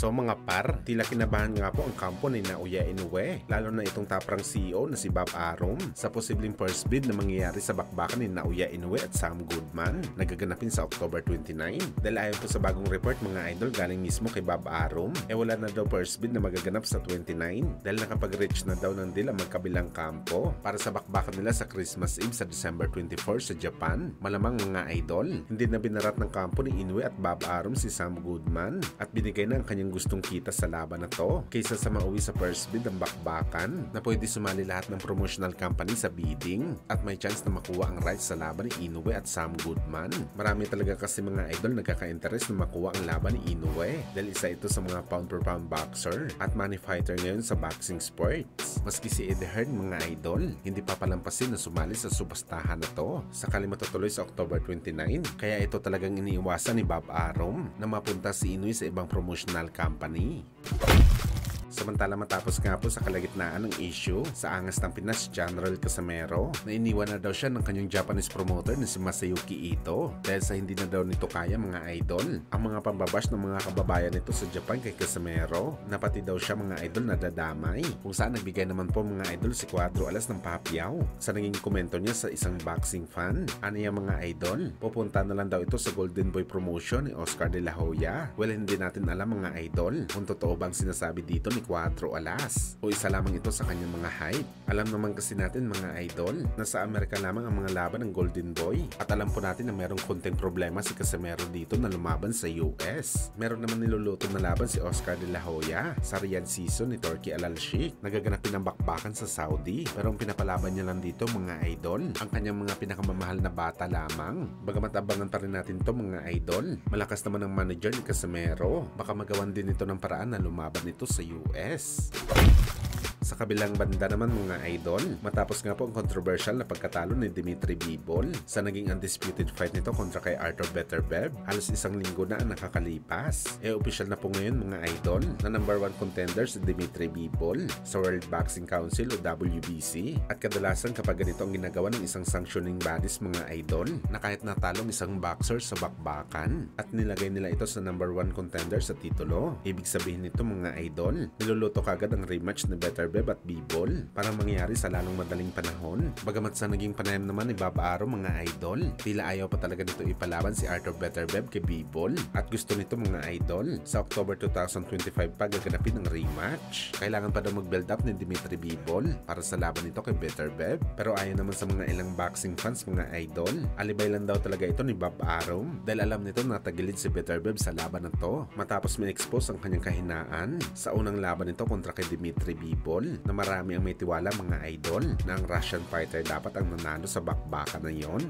So mga par, tila kinabahan nga po ang kampo ni Naoya Inoue, lalo na itong taprang CEO na si Bob Arum sa posibleng first bid na mangyayari sa bakbakan ni Naoya Inoue at Sam Goodman na gaganapin sa October 29. Dahil ayon po sa bagong report mga idol galing mismo kay Bob Arum, wala na daw first bid na magaganap sa 29 dahil nakapag-reach na daw ng deal ang magkabilang kampo para sa bakbakan nila sa Christmas Eve sa December 24 sa Japan. Malamang mga idol, hindi na binarat ng kampo ni Inoue at Bob Arum si Sam Goodman at binigay na ang kanyang gustong kita sa laban na to kaysa sa mauwi sa first bid ang bakbakan na pwede sumali lahat ng promotional company sa bidding at may chance na makuha ang rights sa laban ni Inoue at Sam Goodman. Marami talaga kasi mga idol nagkaka-interest na makuha ang laban ni Inoue dahil isa ito sa mga pound per pound boxer at money fighter ngayon sa boxing sports. Maski si Eddie Hearn mga idol, hindi papalampasin na sumali sa subastahan na to sakali matutuloy sa October 29 kaya ito talagang iniiwasan ni Bob Arum na mapunta si Inoue sa ibang promotional company. Samantala matapos nga po sa kalagitnaan ng issue sa angas ng Pinas General Casimero na iniwan na daw siya ng kanyang Japanese promoter na si Masayuki Ito dahil sa hindi na daw nito kaya mga idol ang mga pambabash ng mga kababayan nito sa Japan kay Casimero na pati daw siya mga idol na dadamay kung saan nagbigay naman po mga idol si Cuadro Alas ng papyaw sa naging komento niya sa isang boxing fan. Ano yung mga idol? Pupunta na lang daw ito sa Golden Boy promotion ni Oscar de la Hoya. Well, hindi natin alam mga idol kung totoo bang sinasabi dito ni Cuatro Alas o isa lamang ito sa kanyang mga hype. Alam naman kasi natin mga idol na sa Amerika lamang ang mga laban ng Golden Boy at alam po natin na merong konting problema si Casimero dito na lumaban sa US. Meron naman niluluto na laban si Oscar de la Hoya sa Riyadh season ni Turki Al-Sheikh na gaganapin ang bakbakan sa Saudi pero ang pinapalaban niya lang dito mga idol ang kanyang mga pinakamamahal na bata lamang. Bagamat abangan pa rin natin to mga idol, malakas naman ang manager ni Casimero, baka magawan din ito ng paraan na lumaban ito sa US. Sa kabilang banda naman mga idol, matapos nga po ang controversial na pagkatalo ni Dimitri Bivol sa naging undisputed fight nito kontra kay Artur Beterbiev, halos isang linggo na ang nakakalipas. Official na po ngayon mga idol na number 1 contender si Dimitri Bivol sa World Boxing Council o WBC at kadalasan kapag ganito ang ginagawa ng isang sanctioning bodies mga idol na kahit natalong isang boxer sa bakbakan at nilagay nila ito sa number 1 contender sa titulo, ibig sabihin nito mga idol, niluluto kagad ang rematch ni Beterbiev at Bivol para mangyari sa lalong madaling panahon. Bagamat sa naging panayam naman ni Bob Arum mga idol, tila ayaw pa talaga nito ipalaban si Artur Beterbiev kay Bivol at gusto nito mga idol sa October 2025 pa gaganapin ang rematch. Kailangan pa daw mag-build up ni Dimitri Bivol para sa laban nito kay Beterbiev pero ayon naman sa mga ilang boxing fans mga idol, alibay lang daw talaga ito ni Bob Arum dahil alam nito na tagilid si Beterbiev sa laban na to matapos may-expose ang kanyang kahinaan sa unang laban nito kontra kay Dimitri Bivol na marami ang may tiwala mga idol na ang Russian fighter dapat ang nanalo sa bakbakan na yon.